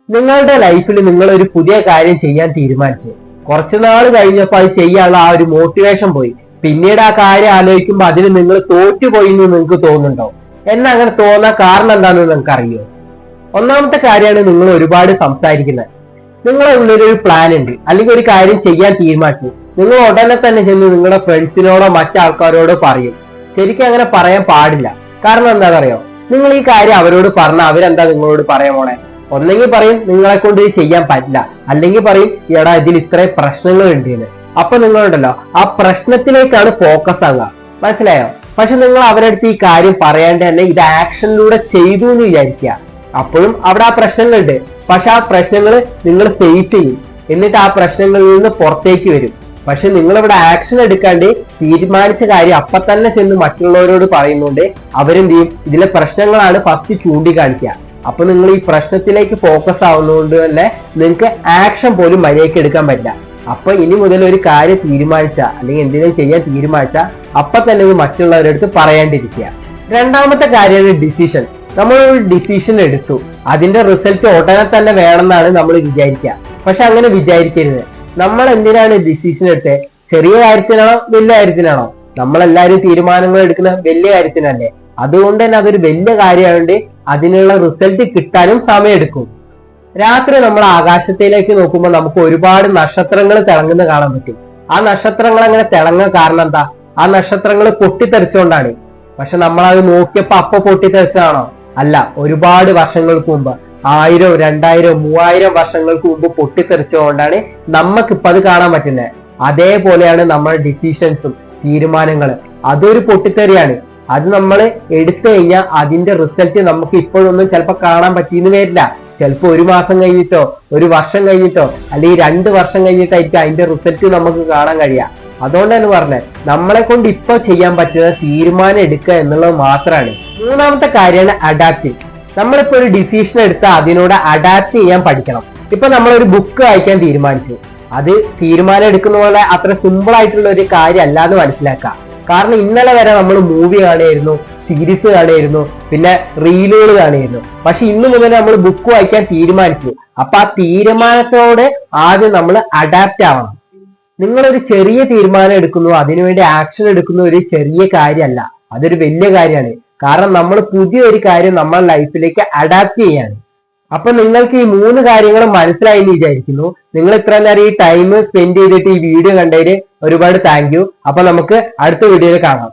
നിങ്ങളുടെ ലൈഫിൽ നിങ്ങൾ ഒരു പുതിയ കാര്യം ചെയ്യാൻ തീരുമാനിച്ചു. കുറച്ചു നാൾ കഴിഞ്ഞപ്പോൾ അത് ചെയ്യാനുള്ള ആ ഒരു മോട്ടിവേഷൻ പോയി. പിന്നീട് ആ കാര്യം ആലോചിക്കുമ്പോൾ അതിന് നിങ്ങൾ തോറ്റുപോയി എന്ന് നിങ്ങൾക്ക് തോന്നുന്നുണ്ടോ? എന്നാ അങ്ങനെ തോന്നാൻ കാരണം എന്താണെന്ന് നിങ്ങൾക്ക് അറിയോ? ഒന്നാമത്തെ കാര്യമാണ് നിങ്ങൾ ഒരുപാട് സംസാരിക്കുന്നത്. നിങ്ങളുടെ ഉള്ളിലൊരു പ്ലാൻ ഉണ്ട്, അല്ലെങ്കിൽ ഒരു കാര്യം ചെയ്യാൻ തീരുമാനിച്ചു. നിങ്ങൾ ഉടനെ തന്നെ ചെന്ന് നിങ്ങളുടെ ഫ്രണ്ട്സിനോടോ മറ്റാൾക്കാരോടോ പറയും. ശരിക്കും അങ്ങനെ പറയാൻ പാടില്ല. കാരണം എന്താണെന്നറിയോ? നിങ്ങൾ ഈ കാര്യം അവരോട് പറഞ്ഞാൽ അവരെന്താ നിങ്ങളോട് പറയാൻ പോണേ? ഒന്നെങ്കിൽ പറയും നിങ്ങളെ കൊണ്ട് ഇത് ചെയ്യാൻ പറ്റില്ല, അല്ലെങ്കിൽ പറയും എടാ ഇതിൽ ഇത്രയും പ്രശ്നങ്ങൾ ഉണ്ട് എന്ന്. അപ്പൊ നിങ്ങളുണ്ടല്ലോ ആ പ്രശ്നത്തിലേക്കാണ് ഫോക്കസ് ആകുക. മനസ്സിലായോ? പക്ഷെ നിങ്ങൾ അവരടുത്ത് ഈ കാര്യം പറയാണ്ട് തന്നെ ഇത് ആക്ഷനിലൂടെ ചെയ്തു എന്ന് വിചാരിക്കുക. അപ്പോഴും അവിടെ ആ പ്രശ്നങ്ങളുണ്ട്. പക്ഷെ ആ പ്രശ്നങ്ങൾ നിങ്ങൾ ഫേസ് ചെയ്യും, എന്നിട്ട് ആ പ്രശ്നങ്ങളിൽ നിന്ന് പുറത്തേക്ക് വരും. പക്ഷെ നിങ്ങൾ ഇവിടെ ആക്ഷൻ എടുക്കാണ്ട് തീരുമാനിച്ച കാര്യം അപ്പൊ തന്നെ ചെന്ന് മറ്റുള്ളവരോട് പറയുന്നുണ്ട് അവരെന്ത് ചെയ്യും? ഇതിലെ പ്രശ്നങ്ങളാണ് ഫസ്റ്റ് ചൂണ്ടിക്കാണിക്കുക. അപ്പൊ നിങ്ങൾ ഈ പ്രശ്നത്തിലേക്ക് ഫോക്കസ് ആവുന്നതുകൊണ്ട് തന്നെ നിങ്ങൾക്ക് ആക്ഷൻ പോലും മര്യാദയ്ക്ക് എടുക്കാൻ പറ്റില്ല. അപ്പൊ ഇനി മുതൽ ഒരു കാര്യം തീരുമാനിച്ച അല്ലെങ്കിൽ എന്തെങ്കിലും ചെയ്യാൻ തീരുമാനിച്ച അപ്പൊ തന്നെ മറ്റുള്ളവരുടെ അടുത്ത് പറയാണ്ടിരിക്കുക. രണ്ടാമത്തെ കാര്യമാണ് ഡിസിഷൻ. നമ്മൾ ഒരു ഡിസിഷൻ എടുത്തു, അതിന്റെ റിസൾട്ട് ഉടനെ തന്നെ വേണമെന്നാണ് നമ്മൾ വിചാരിക്കുക. പക്ഷെ അങ്ങനെ വിചാരിക്കരുത്. നമ്മൾ എന്തിനാണ് ഡിസിഷൻ എടുത്തത്? ചെറിയ കാര്യത്തിനാണോ വലിയ കാര്യത്തിനാണോ? നമ്മളെല്ലാവരും തീരുമാനങ്ങൾ എടുക്കുന്ന വലിയ കാര്യത്തിനല്ലേ. അതുകൊണ്ട് തന്നെ അതൊരു വലിയ കാര്യമായതുകൊണ്ട് അതിനുള്ള റിസൾട്ട് കിട്ടാനും സമയമെടുക്കും. രാത്രി നമ്മൾ ആകാശത്തിലേക്ക് നോക്കുമ്പോൾ നമുക്ക് ഒരുപാട് നക്ഷത്രങ്ങൾ തിളങ്ങുന്ന കാണാൻ പറ്റും. ആ നക്ഷത്രങ്ങൾ അങ്ങനെ തിളങ്ങാൻ കാരണം എന്താ? ആ നക്ഷത്രങ്ങൾ പൊട്ടിത്തെറിച്ചുകൊണ്ടാണ്. പക്ഷെ നമ്മളത് നോക്കിയപ്പോ അപ്പൊ പൊട്ടിത്തെറിച്ചതാണോ? അല്ല, ഒരുപാട് വർഷങ്ങൾക്ക് മുമ്പ്, 1000, 2000, 3000 വർഷങ്ങൾക്ക് മുമ്പ് പൊട്ടിത്തെറിച്ചുകൊണ്ടാണ് നമുക്കിപ്പോ അത് കാണാൻ പറ്റുന്നത്. അതേപോലെയാണ് നമ്മുടെ ഡിസിഷൻസും തീരുമാനങ്ങള്. അതൊരു പൊട്ടിത്തെറിയാണ്. അത് നമ്മൾ എടുത്തു കഴിഞ്ഞാൽ അതിന്റെ റിസൾട്ട് നമുക്ക് ഇപ്പോഴൊന്നും ചിലപ്പോൾ കാണാൻ പറ്റിയെന്ന് വരില്ല. ചിലപ്പോൾ 1 മാസം കഴിഞ്ഞിട്ടോ 1 വർഷം കഴിഞ്ഞിട്ടോ അല്ലെങ്കിൽ 2 വർഷം കഴിഞ്ഞിട്ടായിരിക്കും അതിന്റെ റിസൾട്ട് നമുക്ക് കാണാൻ കഴിയുക. അതുകൊണ്ട് തന്നെ പറഞ്ഞത് നമ്മളെ കൊണ്ട് ഇപ്പൊ ചെയ്യാൻ പറ്റുന്ന തീരുമാനം എടുക്കുക എന്നുള്ളത് മാത്രമാണ്. മൂന്നാമത്തെ കാര്യമാണ് അഡാപ്റ്റിംഗ്. നമ്മളിപ്പോ ഒരു ഡിസിഷൻ എടുത്താൽ അതിനോട് അഡാപ്റ്റ് ചെയ്യാൻ പഠിക്കണം. ഇപ്പൊ നമ്മളൊരു ബുക്ക് വായിക്കാൻ തീരുമാനിച്ചു. അത് തീരുമാനം എടുക്കുന്ന പോലെ അത്ര സിമ്പിൾ ആയിട്ടുള്ള ഒരു കാര്യം അല്ലാന്ന് മനസ്സിലാക്കാം. കാരണം ഇന്നലെ വരെ നമ്മൾ മൂവി കാണുമായിരുന്നു, സീരീസ് കാണുമായിരുന്നു, പിന്നെ റീലുകൾ കാണുമായിരുന്നു. പക്ഷെ ഇന്ന് മുതൽ നമ്മൾ ബുക്ക് വായിക്കാൻ തീരുമാനിച്ചു. അപ്പൊ ആ തീരുമാനത്തോടെ ആദ്യം നമ്മൾ അഡാപ്റ്റ് ആവണം. നിങ്ങളൊരു ചെറിയ തീരുമാനം എടുക്കുന്നു, അതിനുവേണ്ടി ആക്ഷൻ എടുക്കുന്ന ഒരു ചെറിയ കാര്യമല്ല, അതൊരു വലിയ കാര്യമാണ്. കാരണം നമ്മൾ പുതിയൊരു കാര്യം നമ്മുടെ ലൈഫിലേക്ക് അഡാപ്റ്റ് ചെയ്യാണ്. അപ്പൊ നിങ്ങൾക്ക് ഈ 3 കാര്യങ്ങളും മനസ്സിലായി എന്ന് വിചാരിക്കുന്നു. നിങ്ങൾ ഇത്ര നേരം ഈ ടൈം സ്പെൻഡ് ചെയ്തിട്ട് ഈ വീഡിയോ കണ്ടതിന് ഒരുപാട് താങ്ക് യു. അപ്പൊ നമുക്ക് അടുത്ത വീഡിയോയിൽ കാണാം.